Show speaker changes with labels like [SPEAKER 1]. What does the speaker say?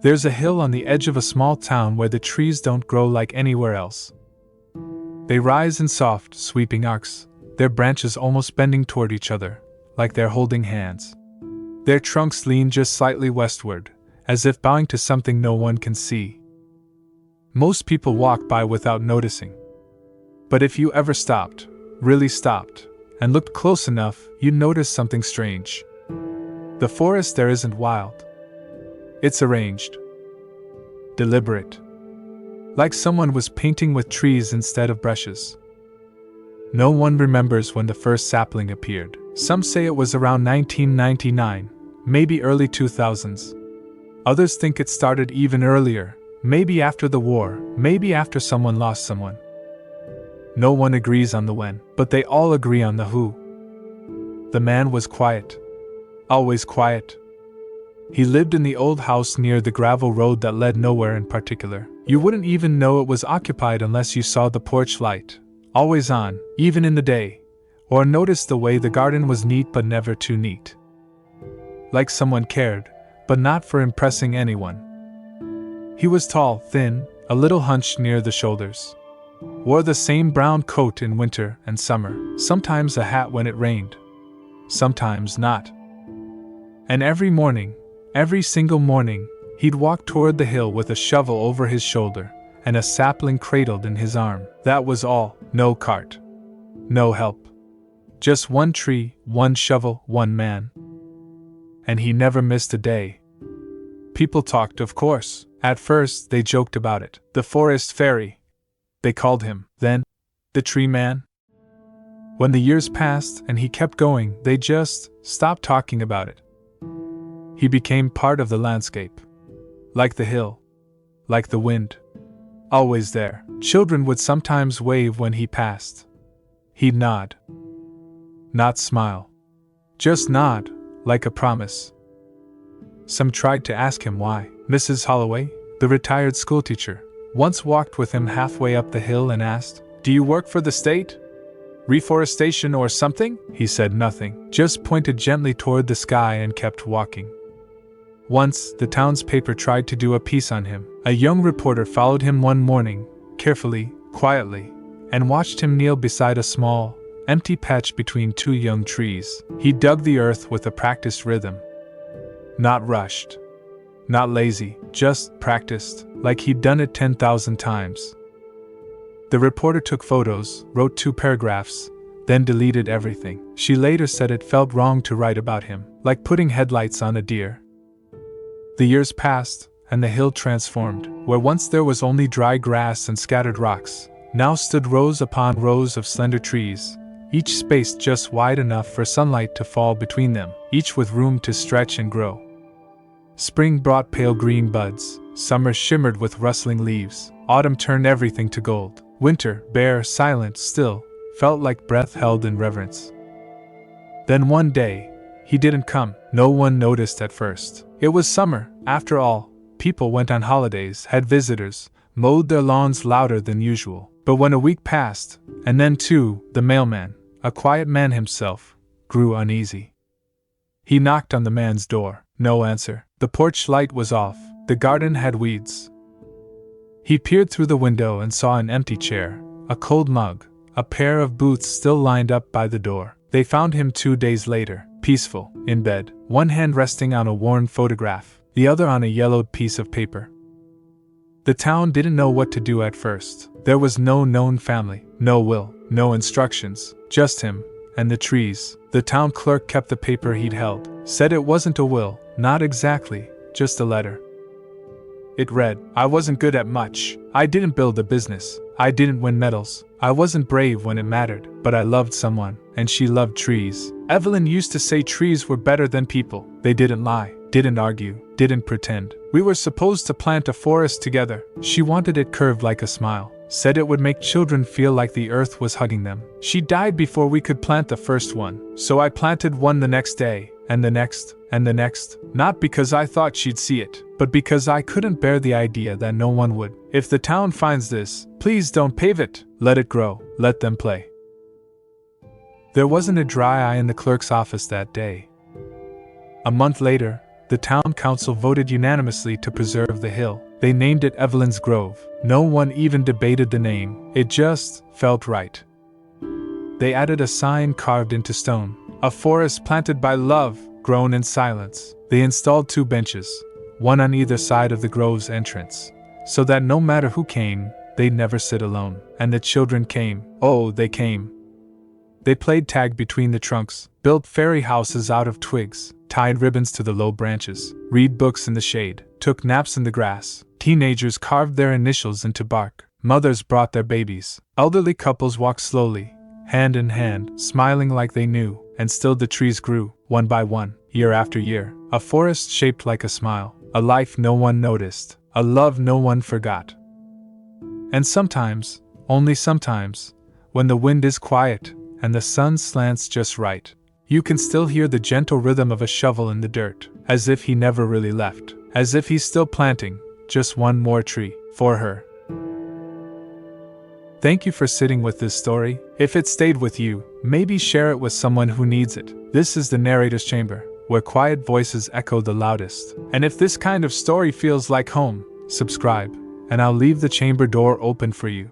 [SPEAKER 1] There's a hill on the edge of a small town where the trees don't grow like anywhere else. They rise in soft, sweeping arcs, their branches almost bending toward each other, like they're holding hands. Their trunks lean just slightly westward, as if bowing to something no one can see. Most people walk by without noticing. But if you ever stopped, really stopped, and looked close enough, you'd notice something strange. The forest there isn't wild. It's arranged. Deliberate. Like someone was painting with trees instead of brushes. No one remembers when the first sapling appeared. Some say it was around 1999, maybe early 2000s. Others think it started even earlier, maybe after the war, maybe after someone lost someone. No one agrees on the when, but they all agree on the who. The man was quiet. Always quiet. He lived in the old house near the gravel road that led nowhere in particular. You wouldn't even know it was occupied unless you saw the porch light, always on, even in the day, or noticed the way the garden was neat but never too neat. Like someone cared, but not for impressing anyone. He was tall, thin, a little hunched near the shoulders. Wore the same brown coat in winter and summer, sometimes a hat when it rained. Sometimes not. And every morning, every single morning, he'd walk toward the hill with a shovel over his shoulder and a sapling cradled in his arm. That was all. No cart. No help. Just one tree, one shovel, one man. And he never missed a day. People talked, of course. At first, they joked about it. The forest fairy. They called him, then, the tree man. When the years passed and he kept going, they just stopped talking about it. He became part of the landscape. Like the hill. Like the wind. Always there. Children would sometimes wave when he passed. He'd nod. Not smile. Just nod, like a promise. Some tried to ask him why. Mrs. Holloway, the retired schoolteacher, once walked with him halfway up the hill and asked, "Do you work for the state? Reforestation or something?" He said nothing, just pointed gently toward the sky and kept walking. Once, the town's paper tried to do a piece on him. A young reporter followed him one morning, carefully, quietly, and watched him kneel beside a small, empty patch between two young trees. He dug the earth with a practiced rhythm. Not rushed. Not lazy, just practiced, like he'd done it 10,000 times. The reporter took photos, wrote 2 paragraphs, then deleted everything. She later said it felt wrong to write about him, like putting headlights on a deer. The years passed, and the hill transformed. Where once there was only dry grass and scattered rocks, now stood rows upon rows of slender trees, each spaced just wide enough for sunlight to fall between them, each with room to stretch and grow. Spring brought pale green buds, summer shimmered with rustling leaves, autumn turned everything to gold. Winter, bare, silent, still, felt like breath held in reverence. Then one day, he didn't come. No one noticed at first. It was summer, after all. People went on holidays, had visitors, mowed their lawns louder than usual. But when a week passed, and then 2, the mailman, a quiet man himself, grew uneasy. He knocked on the man's door. No answer. The porch light was off. The garden had weeds. He peered through the window and saw an empty chair, a cold mug, a pair of boots still lined up by the door. They found him 2 days later, peaceful, in bed, one hand resting on a worn photograph, the other on a yellowed piece of paper. The town didn't know what to do at first. There was no known family, no will, no instructions, just him and the trees. The town clerk kept the paper he'd held, said it wasn't a will, not exactly, just a letter. It read, "I wasn't good at much. I didn't build a business. I didn't win medals. I wasn't brave when it mattered, but I loved someone, and she loved trees. Evelyn used to say trees were better than people. They didn't lie, didn't argue, didn't pretend. We were supposed to plant a forest together. She wanted it curved like a smile. Said it would make children feel like the earth was hugging them. She died before we could plant the first one, so I planted one the next day, and the next, and the next, not because I thought she'd see it, but because I couldn't bear the idea that no one would. If the town finds this, please don't pave it. Let it grow. Let them play." There wasn't a dry eye in the clerk's office that day. A month later, The town council voted unanimously to preserve the hill. They named it Evelyn's Grove. No one even debated the name, it just felt right. They added a sign carved into stone, a forest planted by love, grown in silence. They installed 2 benches, one on either side of the grove's entrance, so that no matter who came, they'd never sit alone. And the children came. Oh, they came. They played tag between the trunks, built fairy houses out of twigs, tied ribbons to the low branches, read books in the shade, took naps in the grass. Teenagers carved their initials into bark. Mothers brought their babies. Elderly couples walked slowly, hand in hand, smiling like they knew, and still the trees grew, one by one, year after year. A forest shaped like a smile, a life no one noticed, a love no one forgot. And sometimes, only sometimes, when the wind is quiet and the sun slants just right, you can still hear the gentle rhythm of a shovel in the dirt, as if he never really left, as if he's still planting just one more tree for her. Thank you for sitting with this story. If it stayed with you, maybe share it with someone who needs it. This is the Narrator's Chamber, where quiet voices echo the loudest. And if this kind of story feels like home, subscribe, and I'll leave the chamber door open for you.